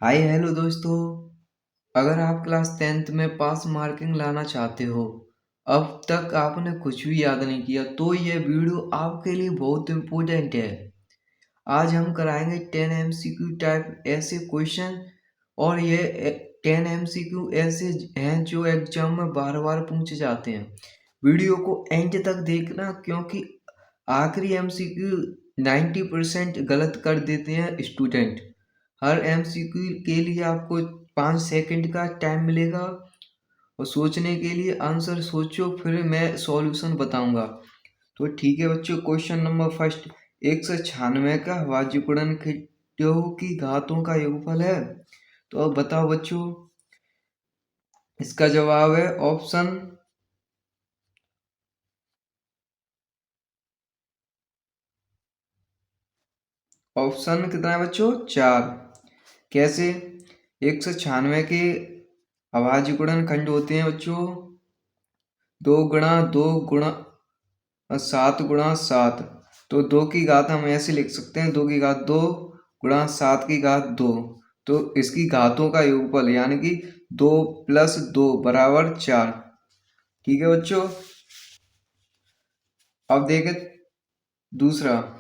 Hi hello दोस्तों। अगर आप क्लास 10th में पास मार्किंग लाना चाहते हो, अब तक आपने कुछ भी याद नहीं किया, तो ये वीडियो आपके लिए बहुत इम्पोर्टेंट है। आज हम कराएंगे 10 एमसीक्यू टाइप ऐसे क्वेश्चन, और ये 10 एमसीक्यू ऐसे हैं जो एग्जाम में बार बार पूछे जाते हैं। वीडियो को एंड तक देखना, क्योंकि आखिरी एमसीक्यू 90% गलत कर देते हैं स्टूडेंट। हर एमसीक्यू के लिए आपको 5 सेकंड का टाइम मिलेगा और सोचने के लिए आंसर सोचो, फिर मैं सॉल्यूशन बताऊंगा। तो ठीक है बच्चों, क्वेश्चन नंबर फर्स्ट। 196 का अभाज्य गुणनखंडों की घातों का योगफल है। तो अब बताओ बच्चों, इसका जवाब है ऑप्शन कितना है बच्चों? 4। कैसे? 196 के अभाज्य गुणनखंड होते हैं बच्चों 2 गुणा 7 तो 2 की घात हम ऐसे लिख सकते हैं, 2 की घात 2 गुणा 7 की घात 2। तो इसकी घातों का योगफल यानी कि 2 + 2 बराबर 4। ठीक है बच्चों। अब देखें दूसरा।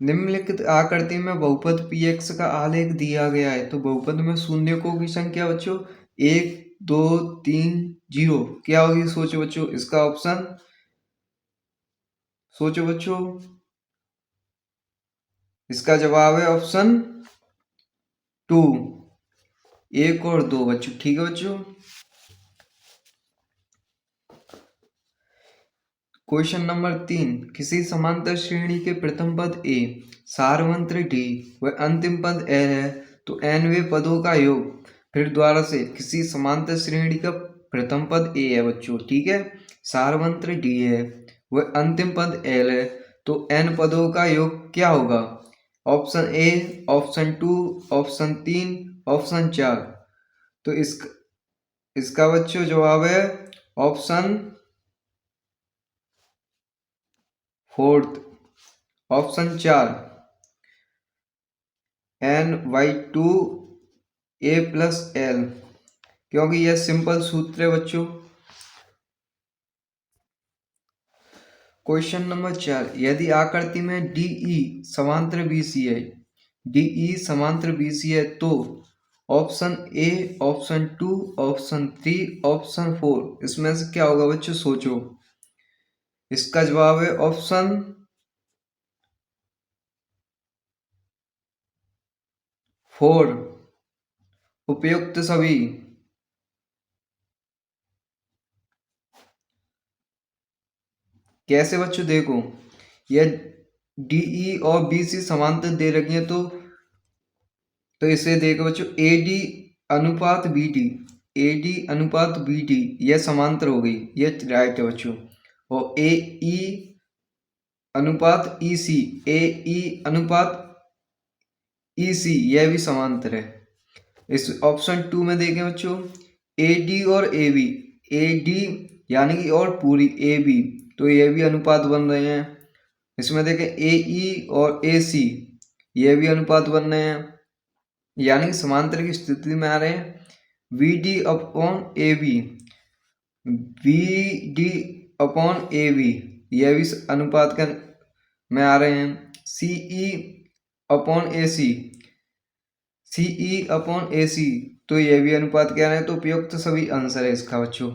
निम्नलिखित आकृति में बहुपद px का आलेख दिया गया है। तो बहुपद में शून्यकों की संख्या बच्चों 1 2 3 0 क्या होगी? सोचो बच्चों, इसका ऑप्शन सोचो बच्चों। इसका जवाब है ऑप्शन 2, 1 और 2 बच्चों। ठीक है बच्चों। Question number 3। किसी समांतर श्रेणी के प्रथम पद ए, सारवंत्र डी व अंतिम पद एल है, तो nवे पदों का योग। फिर द्वारा से किसी समांतर श्रेणी का प्रथम पद ए है बच्चों, ठीक है, सारवंत्र डी है, वह अंतिम पद एल है, तो n पदों का योग क्या होगा? Option A, option 2, option 3, option 4। तो इसका बच्चों जवाब है option 4, option 4, n/2 a + l, क्योंकि यह सिंपल सूत्र है बच्चों। Question number 4। यदि आकृति में DE समांतर BC है, DE समांतर BC है, तो option A, option 2, option 3, option 4 इसमें से क्या होगा बच्चों? सोचो। इसका जवाब है ऑप्शन 4, उपयुक्त सभी। कैसे बच्चों? देखो, यह DE और BC समांतर दे रखी है, तो इसे देखो बच्चों, AD अनुपात BD, AD अनुपात BD यह समांतर हो गई, यह राइट है बच्चों। और AE अनुपात EC, AE अनुपात EC यह भी समांतर है। इस ऑप्शन 2 में देखें बच्चों, AD और AB, AD यानी कि और पूरी AB, तो ये भी अनुपात बन रहे हैं। इसमें देखें AE और AC ये भी अनुपात बन रहे हैं, यानी कि समांतर की स्थिति में आ रहे हैं। VD/AB, VD/AB यह भी अनुपात में आ रहे हैं। CE/AC, CE/AC तो यह भी अनुपात क्या है? तो उपयुक्त सभी आंसर है इसका बच्चों।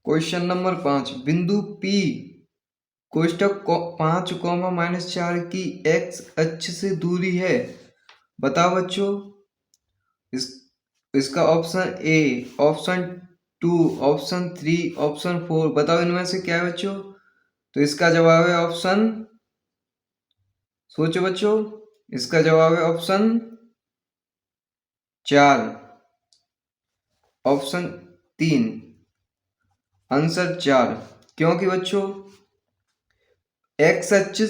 Question number 5। बिंदु P कोष्टक 5, -4 की x अक्ष से दूरी है। बताओ बच्चों। इसका option A, option 2, option 3, option 4 बताओ, इनमें से क्या है बच्चों? तो इसका जवाब है ऑप्शन, सोचो बच्चों, इसका जवाब है ऑप्शन 4, ऑप्शन 3, आंसर 4। क्योंकि बच्चों एक्स अक्ष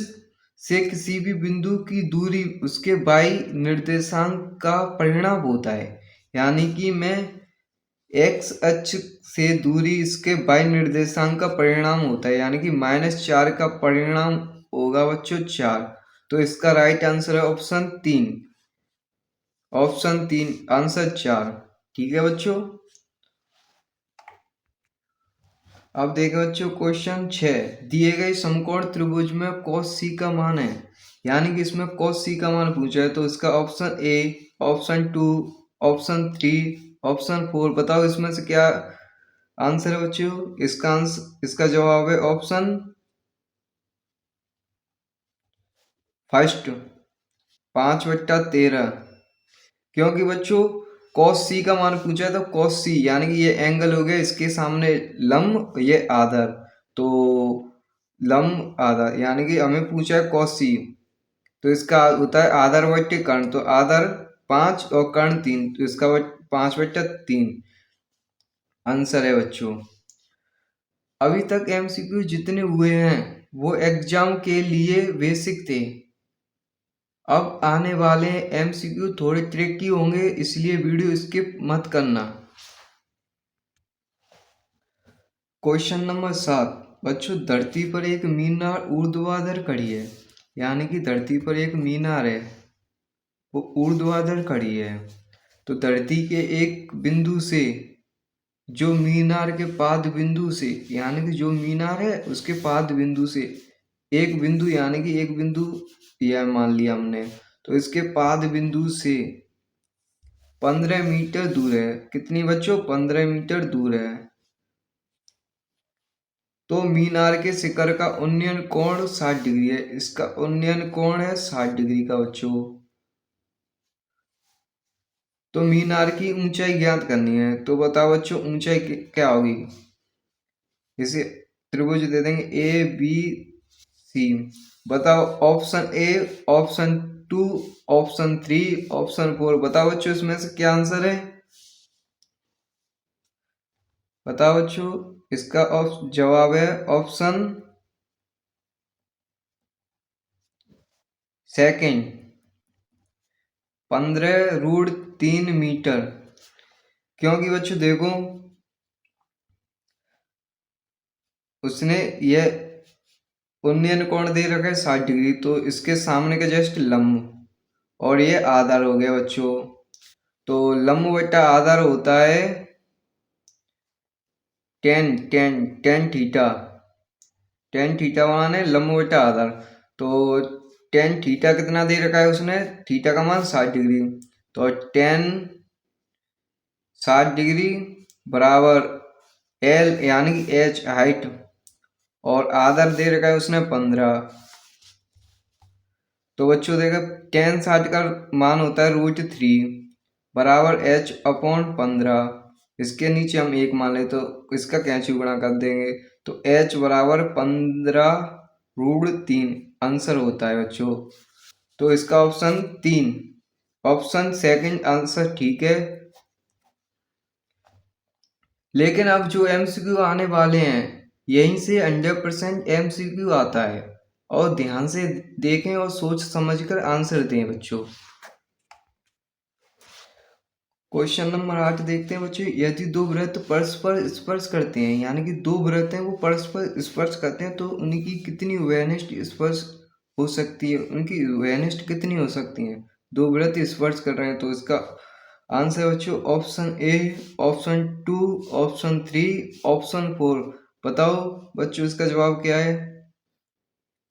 से किसी भी बिंदु की दूरी उसके बाई निर्देशांक का परिणाम होता है, यानी कि मैं एक्स अक्ष से दूरी इसके बाई निर्देशांक का परिणाम होता है, यानी कि -4 का परिणाम होगा बच्चों 4। तो इसका राइट आंसर है ऑप्शन 3। Option 3 answer 4। ठीक है बच्चों। अब देखें बच्चों क्वेश्चन 6। दिए गए समकोण त्रिभुज में cos c का मान है, यानी कि इसमें cos c का मान पूछा है। तो इसका option A, option 2, option 3, option 4 बताओ इसमें से क्या आंसर है बच्चों। इसका जवाब है ऑप्शन फर्स्ट 5/13। क्योंकि बच्चों cos c का मान पूछा है, तो cos c यानी कि ये एंगल हो गया, इसके सामने लंब, ये आधार। तो लंब आधार यानी कि हमें पूछा है cos c, तो इसका होता है आधार बट्टे कर्ण। तो आधार 5 और कर्ण 3, तो इसका 5/3 आंसर है बच्चों। अभी तक एमसीक्यू जितने हुए हैं वो एग्जाम के लिए बेसिक थे। अब आने वाले एमसीक्यू थोड़े ट्रिकी होंगे, इसलिए वीडियो स्किप मत करना। Question number 7। बच्चों धरती पर एक मीनार ऊर्ध्वाधर खड़ी है, यानी कि धरती पर एक मीनार है, वो ऊर्ध्वाधर खड़ी है। तो धरती के एक बिंदु से, जो मीनार के पाद बिंदु से, यानी कि जो मीनार है उसके पाद बिंदु से एक बिंदु, यानी कि एक बिंदु यह मान लिया हमने, तो इसके पाद बिंदु से 15 मीटर दूर है। कितनी बच्चों? 15 मीटर दूर है। तो मीनार के शिखर का उन्नयन कोण 60 डिग्री है। इसका उन्नयन कोण है 60 डिग्री का बच्चों। तो मीनार की ऊंचाई ज्ञात करनी है, तो बताओ बच्चों ऊंचाई क्या होगी। इसे त्रिभुज दे देंगे ए बी सी। बताओ option A, option 2, option 3, option 4 बताओ बच्चों इसमें से क्या आंसर है। बताओ बच्चों इसका जवाब है ऑप्शन सेकंड 15√3 मीटर। क्योंकि बच्चों देखो उसने यह उन्नयन कोण दे रखा है 60 डिग्री, तो इसके सामने का जस्ट लंब, और ये आधार हो गया बच्चों। तो लंब बटा आधार होता है टेन थीटा। टेन थीटा बनाने लंब बटा आधार। तो टेन थीटा कितना दे रखा है उसने, थीटा का मान 60 डिग्री। तो टेन 60 डिग्री बराबर एल, यानी कि एच हाइट, और आधार दे रखा है उसने 15। तो बच्चों देखो टेन 60 का मान होता है √3 बराबर h/15। इसके नीचे हम 1 मान ले तो इसका कैंची गुणा कर देंगे, तो h बराबर 15√3 आंसर होता है बच्चों। तो इसका ऑप्शन 3, ऑप्शन सेकंड आंसर ठीक है। लेकिन अब जो एमसीक्यू आने वाले हैं यहीं से 100% एमसीक्यू आता है, और ध्यान से देखें और सोच समझकर आंसर दें बच्चों। क्वेश्चन नंबर 8 देखते हैं बच्चों। यदि दो वृत्त परस्पर स्पर्श करते हैं, यानी कि दो वृत्त हैं वो परस्पर स्पर्श करते हैं, तो उनकी कितनी वेनिस्ट स्पर्श हो सकती है, उनकी वेनिस्ट कितनी हो सकती है। दो वृत्त स्पर्श कर रहे हैं, तो इसका आंसर बच्चों option A, option 2, option 3, option 4 बताओ बच्चों इसका जवाब क्या है।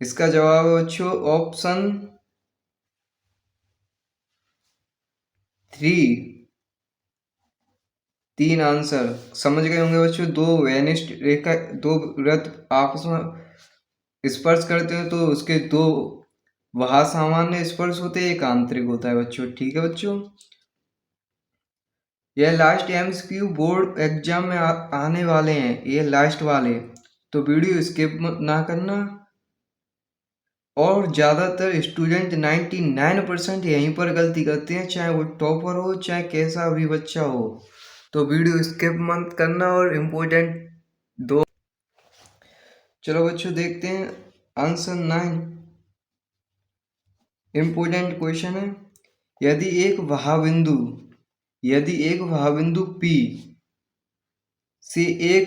इसका जवाब है बच्चों ऑप्शन 3, 3 आंसर। समझ गए होंगे बच्चों, दो वेनिस्ट रेखा, दो वृत्त आपस में स्पर्श करते हैं, तो उसके दो वहां सामान्य स्पर्श होते हैं, एक आंतरिक होता है बच्चों। ठीक है बच्चों, यह लास्ट एमसीक्यू बोर्ड एग्जाम में आने वाले हैं, ये लास्ट वाले, तो वीडियो स्किप ना करना। और ज़्यादातर स्टूडेंट 99% यहीं पर गलती करते हैं, चाहे वो टॉपर हो चाहे कैसा भी बच्चा हो। तो वीडियो स्किप मत करना और इम्पोर्टेंट दो। चलो बच्चों देखते हैं आंसर 9। इम्पोर्टेंट क्वेश्चन है। यदि एक महाबिंदु P से एक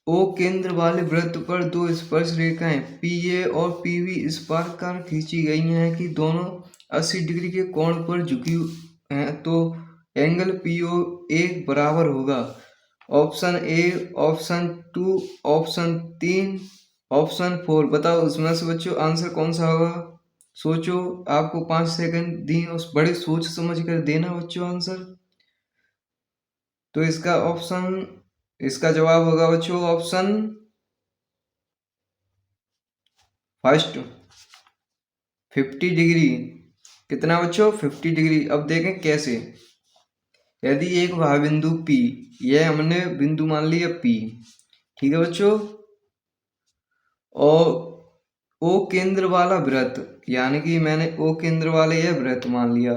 ओ केंद्र वाले वृत्त पर दो स्पर्श रेखाएं पीए और पीबी इस प्रकार खींची गई हैं कि दोनों 80 डिग्री के कोण पर झुकी हैं, तो एंगल पीओ एक बराबर होगा। Option A, option 2, option 3, option 4। बताओ उसमें से बच्चों आंसर कौन सा होगा। सोचो, आपको 5 सेकंड दिए, उस बड़े सोच समझ कर देना बच्चों आंसर। तो इसका जवाब होगा बच्चों ऑप्शन फर्स्ट, 50 डिग्री। कितना बच्चों, 50 डिग्री। अब देखें कैसे। यदि एक भाबिंदु P, यह हमने बिंदु मान लिया P, ठीक है बच्चों, और O केंद्र वाला वृत्त, यानी कि मैंने O केंद्र वाले यह वृत्त मान लिया,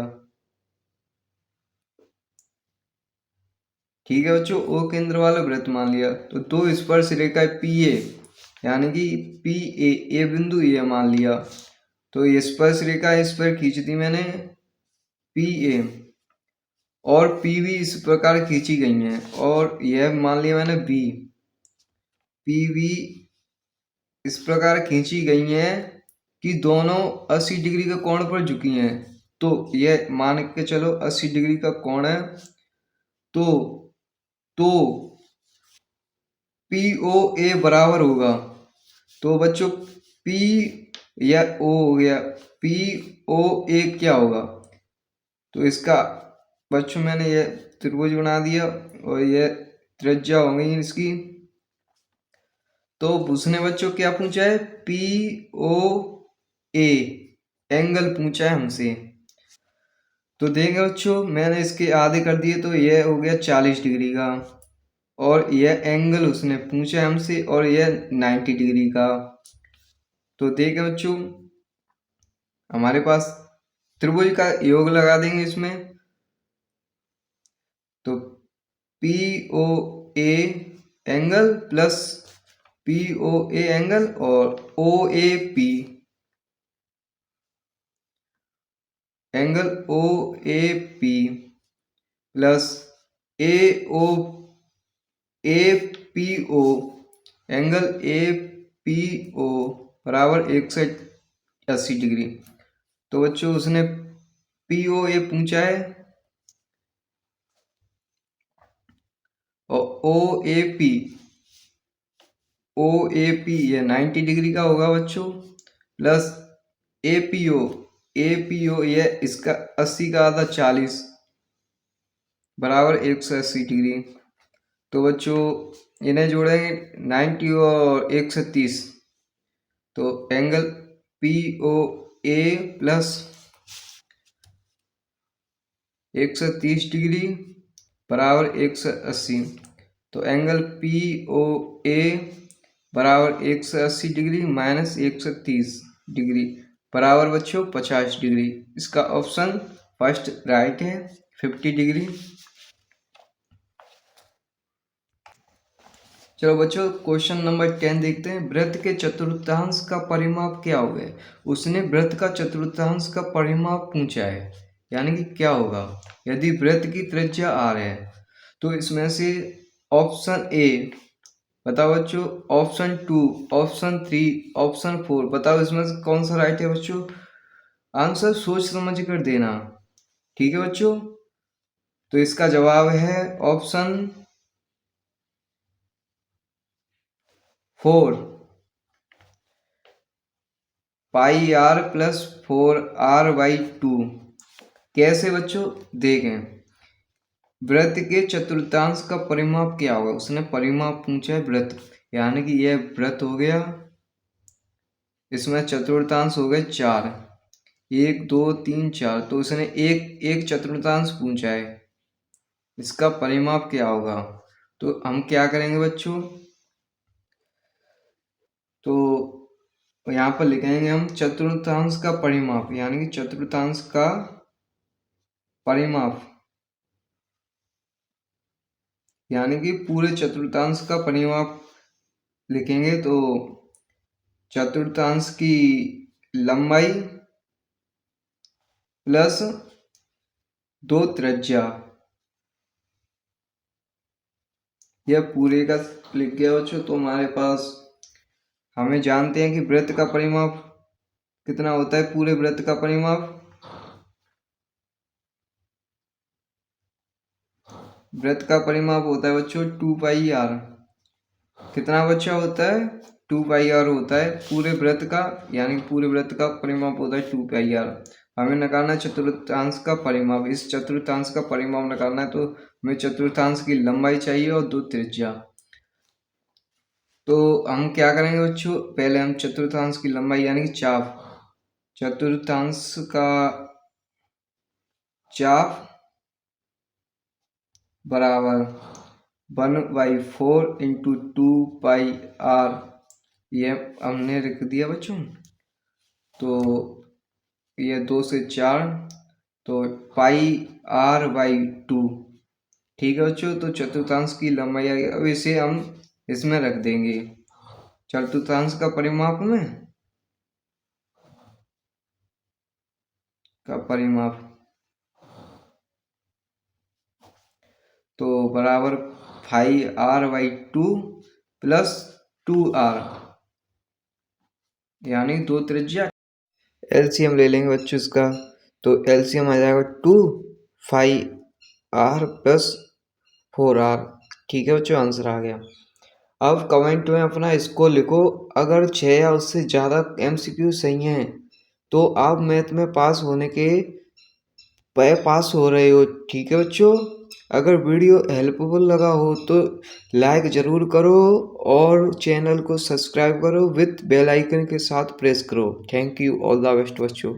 ठीक है बच्चों, O केंद्र वाला वृत्त मान लिया। तो दो स्पर्श रेखा PA, यानी कि PA, ए बिंदु ये मान लिया। तो ये स्पर्श रेखा इस पर खींच दी मैंने PA, और PB इस प्रकार खींची गई हैं, और यह मान लिया मैंने B, PB इस प्रकार खींची गई हैं कि दोनों 80 डिग्री के कोण पर झुकी हैं। तो यह मान के चलो 80 डिग्री का कोण है, तो तो POA बराबर होगा। तो बच्चों P या O हो गया, POA क्या होगा। तो इसका बच्चों मैंने ये त्रिभुज बना दिया, और ये त्रिज्या हो गई इसकी। तो उसने बच्चों क्या पूछा है, POA एंगल पूछा है हमसे। तो देखें बच्चों, मैंने इसके आधे कर दिए, तो यह हो गया 40 डिग्री का, और यह एंगल उसने पूछा है हमसे, और यह 90 डिग्री का। तो देखें बच्चों, हमारे पास त्रिभुज का योग लगा देंगे इसमें। तो POA angle plus POA angle और OAP angle, OAP plus APO angle APO बराबर 180 डिग्री। तो बच्चों उसने POA पूछा है, और OAP ये 90 डिग्री का होगा बच्चों, प्लस APO ये इसका 80 का आधा 40 बराबर 180 डिग्री। तो बच्चों इन्हें जोड़ेंगे 90 और 130, तो एंगल POA प्लस 130 डिग्री बराबर 180। तो एंगल POA बराबर 180 डिग्री माइनस 130 डिग्री बराबर बच्चों 50 डिग्री। इसका ऑप्शन फर्स्ट राइट है, 50 डिग्री। चलो बच्चों क्वेश्चन नंबर 10 देखते हैं। वृत्त के चतुर्थांश का परिमाप क्या होगा। उसने वृत्त का चतुर्थांश का परिमाप पूछा है, यानी कि क्या होगा। यदि वृत्त की त्रिज्या r है, तो इसमें से ऑप्शन ए बताओ बच्चों, ऑप्शन 2, ऑप्शन 3, ऑप्शन 4, बताओ इसमें से कौन सा राइट है बच्चों। आंसर सोच समझ कर देना, ठीक है बच्चों। तो इसका जवाब है option 4, pi are plus 4r/2। कैसे बच्चों, देखें, वृत्त के चतुर्थांश का परिमाप क्या होगा। उसने परिमाप पूछा है वृत्त, यानी कि यह वृत्त हो गया, इसमें चतुर्थांश हो गए 4, 1 2 3 4। तो उसने एक चतुर्थांश पूछा है, इसका परिमाप क्या होगा। तो हम क्या करेंगे बच्चों, तो यहाँ पर लिखेंगे हम चतुर्थांश का परिमाप, यानी कि चतुर्थांश का परिमाप, यानी कि पूरे चतुर्थांश का परिमाप लिखेंगे। तो चतुर्थांश की लंबाई प्लस 2 त्रिज्या, यह पूरे का लिख गया बच्चों। तो हमारे पास हमें जानते हैं कि वृत्त का परिमाप कितना होता है। पूरे वृत्त का परिमाप होता है बच्चों 2πr। कितना बच्चा होता है 2πr होता है पूरे वृत्त का, यानी पूरे वृत्त का परिमाप होता है 2πr। हमें निकालना है चतुर्थांश का परिमाप। इस चतुर्थांश का परिमाप निकालना है तो हमें चतुर्थांश की लंबाई चाहिए और 2 त्रिज्या। तो हम क्या करेंगे बच्चों, पहले हम चतुर्थांश की लंबाई यानी कि चाप, चतुर्थांश का चाप बराबर 1/4 इंटू 2πr, ये हमने लिख दिया बच्चों। तो ये 2 से 4 तो πr/2। ठीक है बच्चों, तो चतुर्थांश की लंबाई आ गई। अब इसे हम इसमें रख देंगे चतुर्थांश का परिमाप में तो बराबर 5r/2 प्लस 2r, यानी 2 त्रिज्या। एलसीएम ले लेंगे बच्चों इसका, तो एलसीएम आ जाएगा 2 5r प्लस 4r। ठीक है बच्चों, आंसर आ गया। अब कमेंट में अपना इसको लिखो। अगर 6 या उससे ज़्यादा एमसीक्यू सही हैं तो आप मैथ में पास हो रहे हो। ठीक है बच्चों, अगर वीडियो हेल्पफुल लगा हो तो लाइक ज़रूर करो और चैनल को सब्सक्राइब करो विथ बेल आइकन के साथ प्रेस करो। Thank you, all the best बच्चों।